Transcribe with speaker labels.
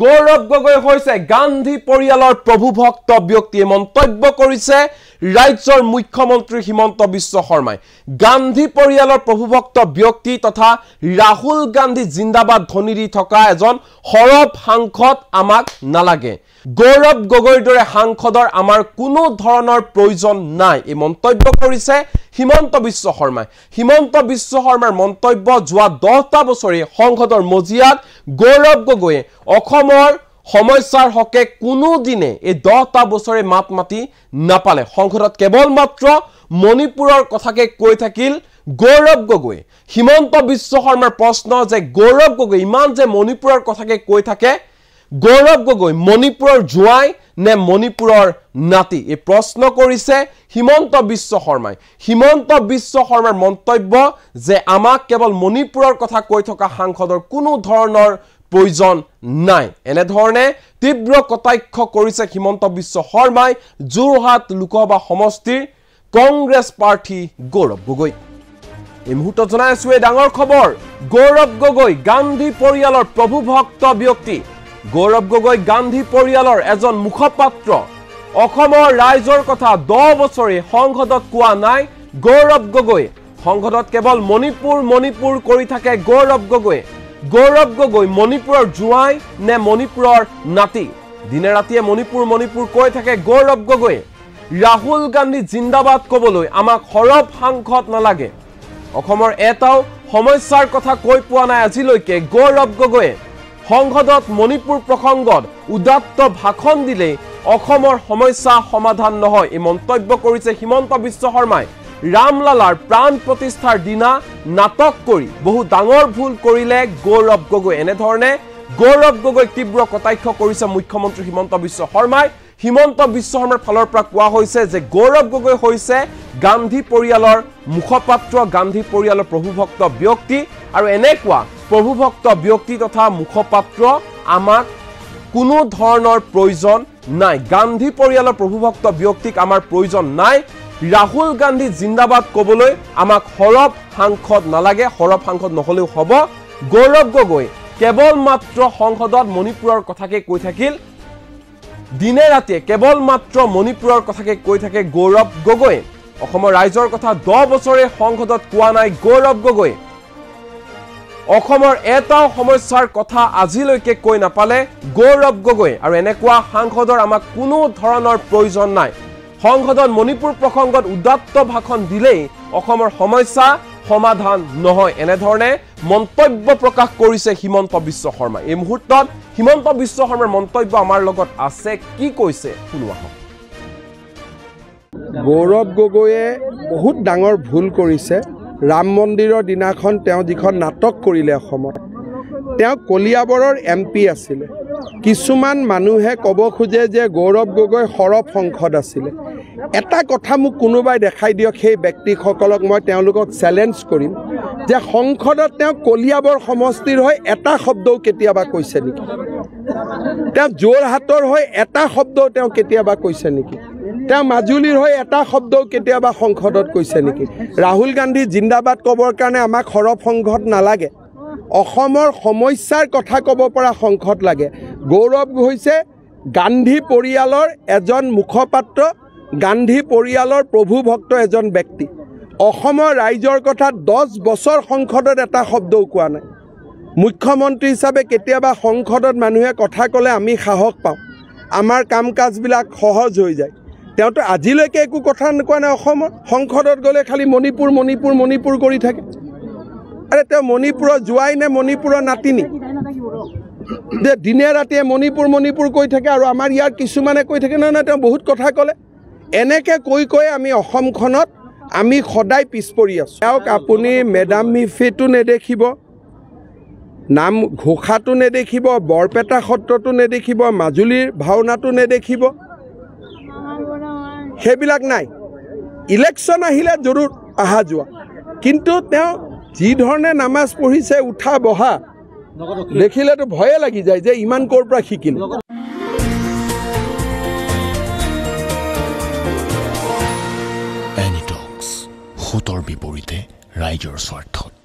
Speaker 1: গৌৰৱ গগৈ হৈছে গান্ধী পৰিয়ালৰ প্ৰভুভক্ত ব্যক্তি মন্তব্য কৰিছে ৰাজ্যৰ মুখ্যমন্ত্ৰী হিমন্ত বিশ্ব শৰ্মাই গান্ধী পৰিয়ালৰ প্ৰভুভক্ত ব্যক্তি তথা ৰাহুল গান্ধী জিন্দাবাদ ধ্বনি দি থকা এজন সৰব সাংসদ আমাক নালাগে গৌৰৱ গগৈৰ দৰে সাংসদৰ আমাৰ কোনো ধৰণৰ প্ৰয়োজন নাই এই মন্তব্য কৰিছে হিমন্ত বিশ্ব শৰ্মাৰ মন্তব্য যোৱা 10টা বছৰে সংসদৰ মজিয়াত গৌৰৱ গগৈয়ে অসমৰ সমস্যাৰ হকে কোনো দিনে এই 10টা বছৰে মাত মাতি নাপালে সংসদত কেৱল মাত্ৰ মণিপুৰৰ কথাকে কৈ থাকিল গৌৰৱ গগৈ হিমন্ত বিশ্ব শৰ্মাৰ প্ৰশ্ন যে গৌৰৱ গগৈ ইমান যে মণিপুৰৰ কথাকে কৈ থাকে গৌৰৱ গগৈ মণিপুৰৰ জুৱাই নে মণিপুৰৰ নাতি এই প্ৰশ্ন কৰিছে হিমন্ত বিশ্ব শৰ্মাৰ মন্তব্য যে আমাক কেৱল মণিপুৰৰ কথা কৈ থকা সাংসদৰ কোনো ধৰণৰ প্ৰয়োজন নাই এনে ধৰণে তীব্ৰ কটাক্ষ কৰিছে হিমন্ত বিশ্ব শৰ্মাই যোৰহাট লোকসভা সমষ্টিৰ কংগ্ৰেছ প্ৰাৰ্থী গৌৰৱ গগৈ এই মুহূৰ্তত জনাই আছো এই ডাঙৰ খবৰ গৌৰৱ গগৈ গান্ধী পৰিয়ালৰ প্ৰভুভক্ত ব্যক্তি গৌৰৱ গগৈ গান্ধী পৰিয়ালৰ এজন মুখপাত্ৰ অসমৰ ৰাইজৰ কথা 10 বছৰে সংসদত কোৱা নাই গৌৰৱ গগৈ সংসদত কেৱল মণিপুৰ কৰি থাকে গৌৰৱ গগৈ মণিপুৰৰ জুৱাই নে মণিপুৰৰ নাতি দিনে ৰাতিয়ে মণিপুৰ কৈ থাকে গৌৰৱ গগৈ ৰাহুল গান্ধী জিন্দাবাদ কবলৈ আমাক সৰব সাংসদ নালাগে অসমৰ এটাও সমস্যাৰ কথা কৈ পোৱা নাই আজিলৈকে গৌৰৱ গগৈ সংসদত মণিপুৰ প্ৰসংগত উদাত্ত ভাষণ দিলে অসমৰ সমস্যা সমাধান নহয় এই মন্তব্য কৰিছে হিমন্ত বিশ্ব শৰ্মাই ৰামলালাৰ প্ৰাণ প্ৰতিষ্ঠাৰ দিনা নাটক কৰি বহু ডাঙৰ ভুল কৰিলে গৌৰৱ গগৈ এনে ধৰণে গৌৰৱ গগৈ তীব্ৰ কটাক্ষ কৰিছে মুখ্যমন্ত্ৰী হিমন্ত বিশ্ব শৰ্মাৰ ফালৰ পৰা কোৱা হৈছে যে গৌৰৱ গগৈ হৈছে গান্ধী পৰিয়ালৰ মুখপাত্ৰ গান্ধী পৰিয়ালৰ প্ৰভুভক্ত ব্যক্তি আৰু এনেকুৱা প্ৰভুভক্ত ব্যক্তি তথা মুখপাত্ৰ আমাক কোনো ধৰণৰ প্ৰয়োজন নাই গান্ধী পৰিয়ালৰ প্ৰভুভক্ত ব্যক্তিক আমাৰ প্ৰয়োজন নাই ৰাহুল গান্ধী জিন্দাবাদ কবলৈ আমাক সৰব সাংসদ নালাগে সৰব সাংসদ নহলেও হ'ব গৌৰৱ গগৈ কেৱল মাত্ৰ সংসদত মণিপুৰৰ কথাকে কৈ থাকিল দিনে ৰাতিয়ে কেৱল মাত্ৰ মণিপুৰৰ কথাকে কৈ থাকে গৌৰৱ গগৈ অসমৰ ৰাইজৰ কথা 10 বছৰে সংসদত কোৱা নাই গৌৰৱ গগৈ অসমৰ এটাও সমস্যাৰ কথা আজিলৈকে কৈ নাপালে গৌৰৱ গগৈ আৰু এনেকুৱা সাংসদৰ আমাক কোনো ধৰণৰ প্ৰয়োজন নাই সংসদত মণিপুৰ প্ৰসংগত উদাত্ত ভাষণ দিলেই অসমৰ সমস্যা সমাধান নহয় এনে ধৰণে মন্তব্য প্ৰকাশ কৰিছে হিমন্ত বিশ্ব শৰ্মা এই মুহূৰ্তত হিমন্ত বিশ্ব শৰ্মাৰ মন্তব্য আমাৰ লগত আছে কি কৈছে শুনোৱা হওক
Speaker 2: গৌৰৱ গগৈয়ে বহুত ডাঙৰ ভুল কৰিছে ৰাম মন্দিৰৰ দিনাখন তেওঁ যিখন নাটক কৰিলে অসমত তেওঁ কলিয়াবৰৰ এমপি আছিল কিছুমান মানুহে ক'ব খোজে যে গৌৰৱ গগৈ সৰব সংসদ আছিল এটা কথা মোক কোনোবাই দেখাই দিয়ক সেই ব্যক্তিসকলক মই তেওঁলোকক চ্যালেঞ্জ কৰিম যে সংসদত তেওঁ কলিয়াবৰ সমষ্টিৰ হৈ এটা শব্দও কেতিয়াবা কৈছে নেকি তেওঁ যোৰহাটৰ হৈ এটা শব্দও তেওঁ কেতিয়াবা কৈছে নেকি তেওঁ মাজুলীৰ হৈ এটা শব্দও কেতিয়াবা সংসদত কৈছে নেকি ৰাহুল গান্ধী জিন্দাবাদ কবৰ কাৰণে আমাক সৰব সংসদ নালাগে অসমৰ সমস্যাৰ কথা ক'ব পৰা সংসদ লাগে গৌৰৱ হৈছে গান্ধী পৰিয়ালৰ এজন মুখপাত্ৰ গান্ধী পৰিয়ালৰ প্ৰভুভক্ত এজন ব্যক্তি অসমৰ ৰাইজৰ কথা 10 বছৰ সংসদত এটা শব্দও কোৱা নাই মুখ্যমন্ত্ৰী হিচাপে কেতিয়াবা সংসদত মানুহে কথা ক'লে আমি সাহস পাওঁ আমাৰ কাম কাজবিলাক সহজ হৈ যায় তেওঁতো আজিলৈকে একো কথা নকোৱা নাই অসমৰ সংসদত গ'লে খালি মণিপুৰ কৰি থাকে আৰে তেওঁ মণিপুৰৰ জুৱাই নে মণিপুৰৰ নাতিনি যে দিনে ৰাতিয়ে মণিপুৰ কৈ থাকে আৰু আমাৰ ইয়াৰ কিছুমানে কৈ থাকে নহয় তেওঁ বহুত কথা ক'লে এনেকৈ কৈ আমি অসমখনত আমি সদায় পিছ পৰি আছোঁ তেওঁক আপুনি মেডাম মিফিটো নেদেখিব নাম ঘোষাটো নেদেখিব বৰপেটা সত্ৰটো নেদেখিব মাজুলীৰ ভাওনাটো নেদেখিব সেইবিলাক নাই ইলেকশ্যন আহিলে জৰুৰ অহা যোৱা কিন্তু তেওঁ যি ধৰণে নামাজ পঢ়িছে উঠা বহা দেখিলেতো ভয়ে লাগি যায় যে ইমান ক'ৰ পৰা শিকিলে
Speaker 3: এনিটক্স হুতৰ বিপৰীতে ৰাইজৰ স্বাৰ্থত